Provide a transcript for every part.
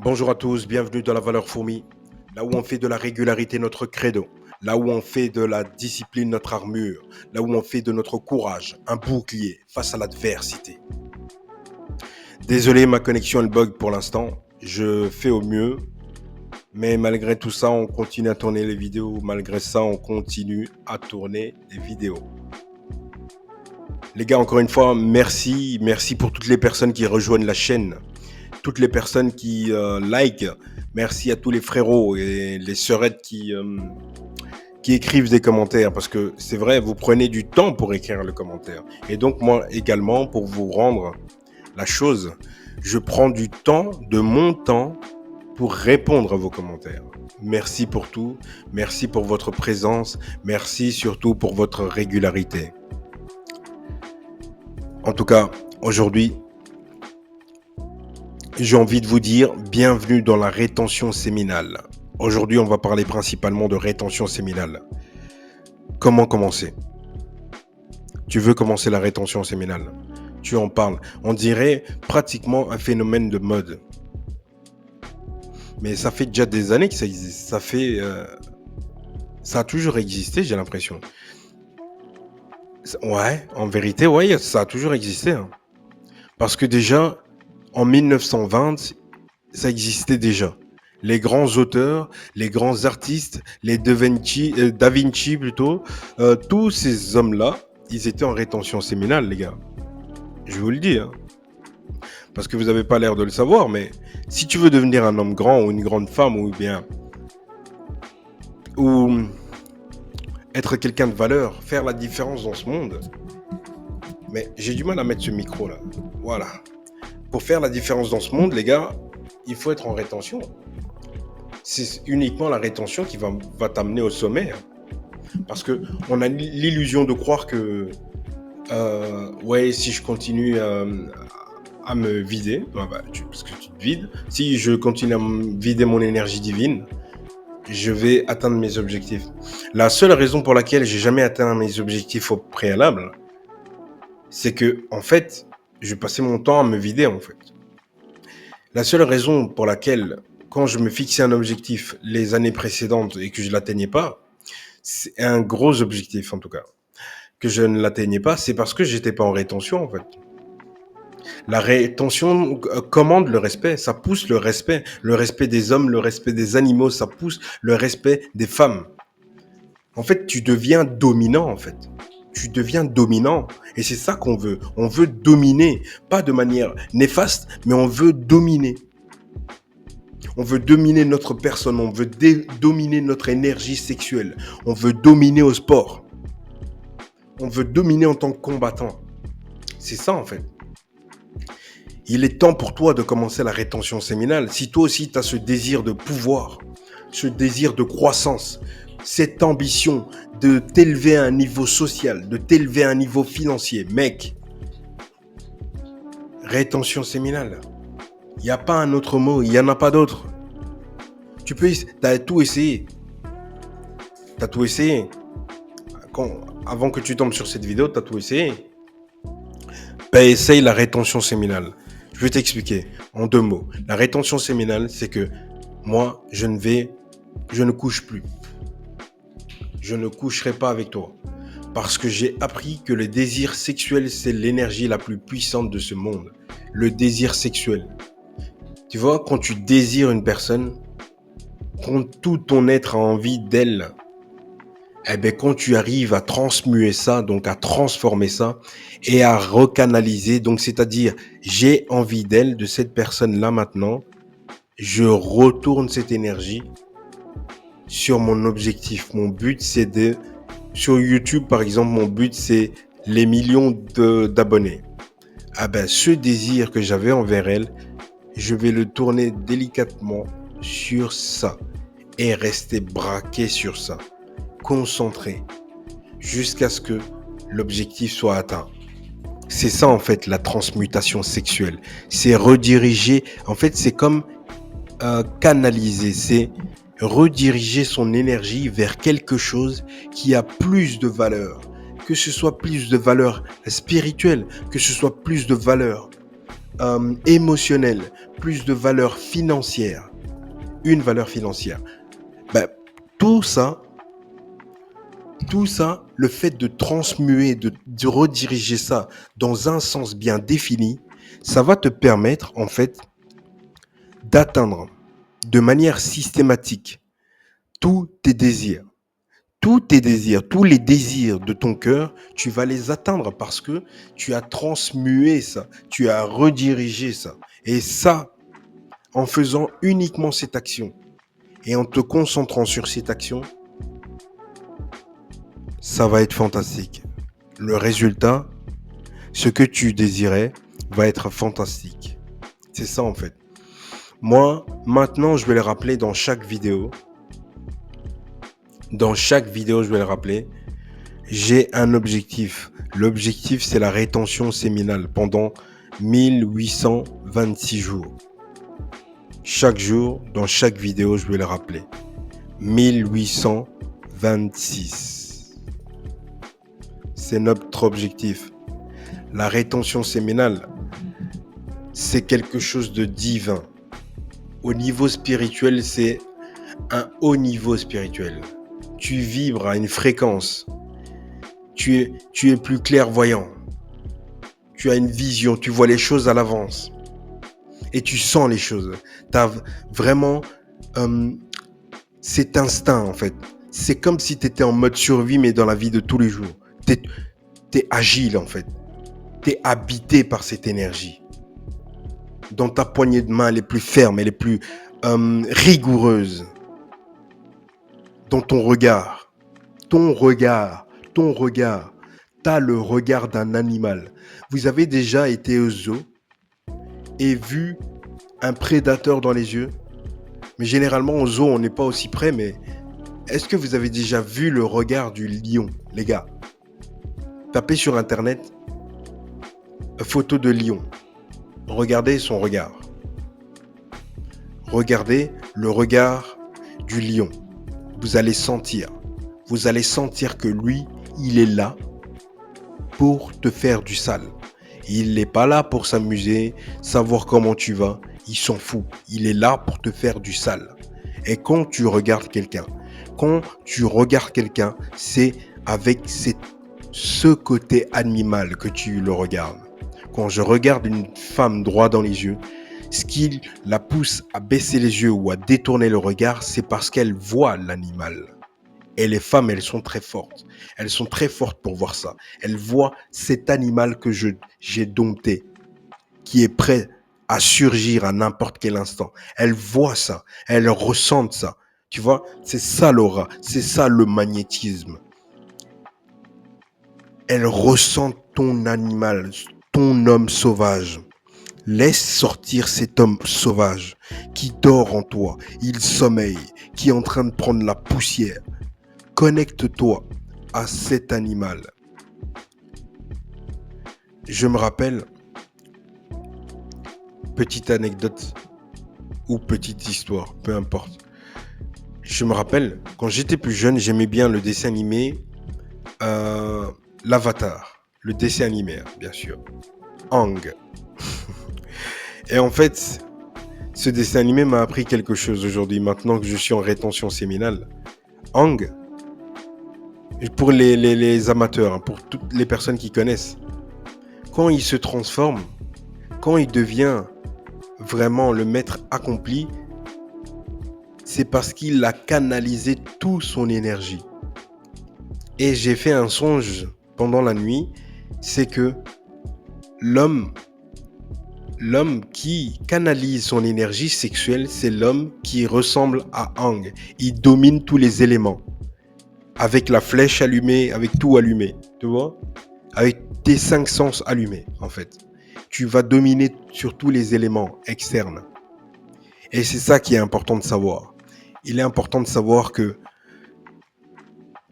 Bonjour à tous, bienvenue dans la valeur fourmi, là où on fait de la régularité notre credo, là où on fait de la discipline notre armure, là où on fait de notre courage un bouclier face à l'adversité. Désolé, ma connexion elle bug pour l'instant, je fais au mieux, mais malgré tout ça, on continue à tourner les vidéos, malgré ça, on continue à tourner les vidéos. Les gars, encore une fois, merci pour toutes les personnes qui rejoignent la chaîne. Toutes les personnes qui like, merci à tous les frérots et les sœurettes qui écrivent des commentaires, parce que c'est vrai, vous prenez du temps pour écrire le commentaire. Et donc moi également, pour vous rendre la chose, je prends du temps, de mon temps, pour répondre à vos commentaires. Merci pour tout, merci pour votre présence, merci surtout pour votre régularité. En tout cas, aujourd'hui, j'ai envie de vous dire bienvenue dans la rétention séminale. Aujourd'hui, on va parler principalement de rétention séminale. Comment commencer? Tu veux commencer la rétention séminale? Tu en parles. On dirait pratiquement un phénomène de mode. Mais ça fait déjà des années que ça existe. Ça a toujours existé, j'ai l'impression. Ouais, en vérité, ouais, ça a toujours existé. Hein. Parce que déjà, en 1920, ça existait déjà. Les grands auteurs, les grands artistes, les Da Vinci plutôt, tous ces hommes-là, ils étaient en rétention séminale, les gars. Je vous le dis, hein. Parce que vous n'avez pas l'air de le savoir, mais si tu veux devenir un homme grand ou une grande femme ou bien ou être quelqu'un de valeur, faire la différence dans ce monde, mais j'ai du mal à mettre ce micro là. Voilà. Pour faire la différence dans ce monde, les gars, il faut être en rétention. C'est uniquement la rétention qui va t'amener au sommet. Parce qu'on a l'illusion de croire que ouais, si je continue à me vider, parce que tu te vides, si je continue à me vider mon énergie divine, je vais atteindre mes objectifs. La seule raison pour laquelle j'ai jamais atteint mes objectifs au préalable, c'est que, en fait, je passais mon temps à me vider, en fait. La seule raison pour laquelle, quand je me fixais un objectif les années précédentes et que je l'atteignais pas, c'est un gros objectif en tout cas, que je ne l'atteignais pas, c'est parce que j'étais pas en rétention en fait. La rétention commande le respect, ça pousse le respect des hommes, le respect des animaux, ça pousse le respect des femmes. En fait, tu deviens dominant en fait. Tu deviens dominant et c'est ça qu'on veut. On veut dominer, pas de manière néfaste, mais on veut dominer. On veut dominer notre personne, on veut dominer notre énergie sexuelle, on veut dominer au sport, on veut dominer en tant que combattant. C'est ça en fait. Il est temps pour toi de commencer la rétention séminale. Si toi aussi tu as ce désir de pouvoir, ce désir de croissance, cette ambition de t'élever à un niveau social, de t'élever à un niveau financier, mec, rétention séminale. Il n'y a pas un autre mot, il n'y en a pas d'autre. Tu as tout essayé. Tu as tout essayé. Avant que tu tombes sur cette vidéo, tu as tout essayé. Ben, essaye la rétention séminale. Je vais t'expliquer en 2 mots. La rétention séminale, c'est que moi, je ne couche plus. Je ne coucherai pas avec toi. Parce que j'ai appris que le désir sexuel, c'est l'énergie la plus puissante de ce monde. Le désir sexuel. Tu vois, quand tu désires une personne, quand tout ton être a envie d'elle, eh bien, quand tu arrives à transmuer ça, donc à transformer ça et à recanaliser, donc c'est-à-dire j'ai envie d'elle, de cette personne-là maintenant, je retourne cette énergie sur mon objectif. Mon but, c'est sur YouTube par exemple, mon but c'est les millions d'abonnés. Ah ben, ce désir que j'avais envers elle, je vais le tourner délicatement sur ça et rester braqué sur ça. Concentré jusqu'à ce que l'objectif soit atteint. C'est ça en fait la transmutation sexuelle. C'est rediriger, en fait c'est comme canaliser, c'est rediriger son énergie vers quelque chose qui a plus de valeur. Que ce soit plus de valeur spirituelle, que ce soit plus de valeur émotionnelle, plus de valeur financière, une valeur financière. Ben, tout ça, le fait de transmuer, de rediriger ça dans un sens bien défini, ça va te permettre en fait d'atteindre de manière systématique tous tes désirs. Tous tes désirs, tous les désirs de ton cœur, tu vas les atteindre parce que tu as transmué ça, tu as redirigé ça. Et ça, en faisant uniquement cette action et en te concentrant sur cette action, ça va être fantastique. Le résultat, ce que tu désirais, va être fantastique. C'est ça en fait. Moi, maintenant, je vais le rappeler dans chaque vidéo. Dans chaque vidéo, je vais le rappeler. J'ai un objectif. L'objectif, c'est la rétention séminale pendant 1826 jours. Chaque jour, dans chaque vidéo, je vais le rappeler. 1826. C'est notre objectif. La rétention séminale, c'est quelque chose de divin. Au niveau spirituel, c'est un haut niveau spirituel. Tu vibres à une fréquence. Tu es plus clairvoyant. Tu as une vision, tu vois les choses à l'avance. Et tu sens les choses. Tu as vraiment cet instinct en fait. C'est comme si tu étais en mode survie mais dans la vie de tous les jours. Tu es agile en fait. Tu es habité par cette énergie. Dans ta poignée de main, elle est plus ferme, elle est plus rigoureuse. Dans ton regard. Ton regard. T'as le regard d'un animal. Vous avez déjà été au zoo et vu un prédateur dans les yeux? Mais généralement au zoo, on n'est pas aussi près, mais est-ce que vous avez déjà vu le regard du lion, les gars? Tapez sur internet photo de lion. Regardez son regard. Regardez le regard du lion. Vous allez sentir que lui, il est là pour te faire du sale. Il n'est pas là pour s'amuser, savoir comment tu vas. Il s'en fout. Il est là pour te faire du sale. Et quand tu regardes quelqu'un, c'est avec ce côté animal que tu le regardes. Quand je regarde une femme droit dans les yeux, ce qui la pousse à baisser les yeux ou à détourner le regard, c'est parce qu'elle voit l'animal. Et les femmes, elles sont très fortes. Elles sont très fortes pour voir ça. Elles voient cet animal que j'ai dompté, qui est prêt à surgir à n'importe quel instant. Elles voient ça. Elles ressentent ça. Tu vois, c'est ça l'aura. C'est ça le magnétisme. Elles ressentent ton animal, ton homme sauvage. Laisse sortir cet homme sauvage qui dort en toi. Il sommeille, qui est en train de prendre la poussière. Connecte-toi à cet animal. Je me rappelle, petite anecdote ou petite histoire, peu importe. Je me rappelle, quand j'étais plus jeune, j'aimais bien le dessin animé l'Avatar. Le dessin animé, bien sûr. Aang. Et en fait, ce dessin animé m'a appris quelque chose aujourd'hui, maintenant que je suis en rétention séminale. Aang, pour les amateurs, pour toutes les personnes qui connaissent, quand il se transforme, quand il devient vraiment le maître accompli, c'est parce qu'il a canalisé toute son énergie. Et j'ai fait un songe pendant la nuit, c'est que l'homme qui canalise son énergie sexuelle, c'est l'homme qui ressemble à Aang. Il domine tous les éléments. Avec la flèche allumée, avec tout allumé, tu vois? Avec tes 5 sens allumés, en fait. Tu vas dominer sur tous les éléments externes. Et c'est ça qui est important de savoir. Il est important de savoir que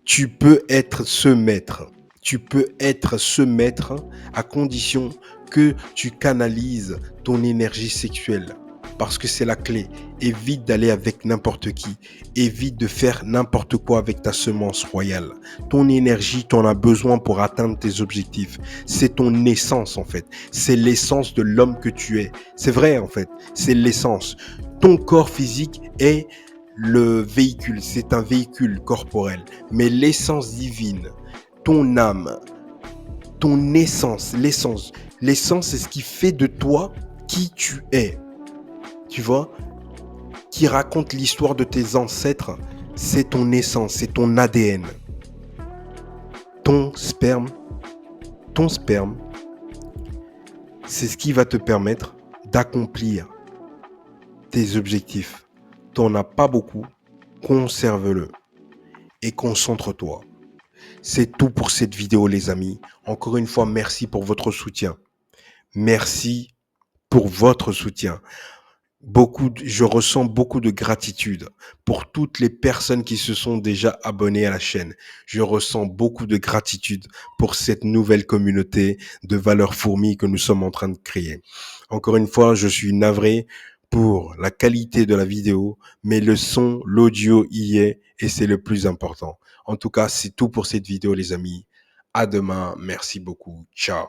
tu peux être ce maître. Tu peux être ce maître à condition que tu canalises ton énergie sexuelle. parce que c'est la clé. Évite d'aller avec n'importe qui. Évite de faire n'importe quoi avec ta semence royale. Ton énergie, tu en as besoin pour atteindre tes objectifs. C'est ton essence en fait. C'est l'essence de l'homme que tu es. C'est vrai en fait. C'est l'essence. Ton corps physique est le véhicule. C'est un véhicule corporel. Mais l'essence divine, ton âme, ton essence, l'essence, c'est ce qui fait de toi qui tu es. Tu vois, qui raconte l'histoire de tes ancêtres, c'est ton essence, c'est ton ADN. Ton sperme, ton sperme, c'est ce qui va te permettre d'accomplir tes objectifs. T'en as pas beaucoup, conserve-le et concentre-toi. C'est tout pour cette vidéo, les amis. Encore une fois, merci pour votre soutien. Merci pour votre soutien. Je ressens beaucoup de gratitude pour toutes les personnes qui se sont déjà abonnées à la chaîne. Je ressens beaucoup de gratitude pour cette nouvelle communauté de valeurs fourmis que nous sommes en train de créer. Encore une fois, je suis navré pour la qualité de la vidéo, mais le son, l'audio y est et c'est le plus important. En tout cas, c'est tout pour cette vidéo, les amis. À demain. Merci beaucoup. Ciao.